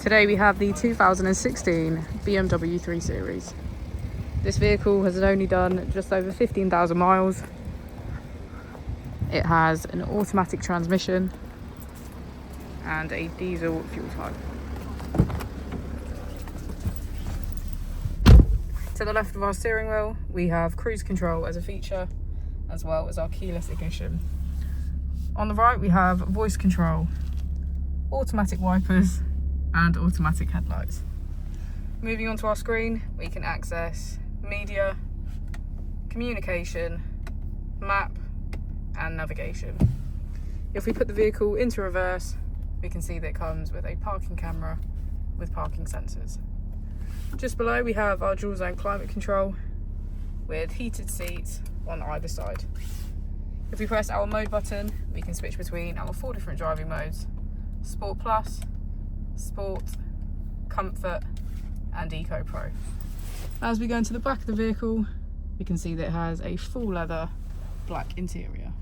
Today we have the 2016 BMW 3 Series. This vehicle has only done just over 15,000 miles. It has an automatic transmission and a diesel fuel type. To the left of our steering wheel, we have cruise control as a feature, as well as our keyless ignition. On the right, we have voice control, automatic wipers, and automatic headlights. Moving onto our screen, we can access media, communication, map, and navigation. If we put the vehicle into reverse, we can see that it comes with a parking camera with parking sensors. Just below, we have our dual zone climate control with heated seats on either side. If we press our mode button, we can switch between our 4 different driving modes: Sport Plus, Sport, Comfort, and Eco Pro. As we go into the back of the vehicle, we can see that it has a full leather black interior.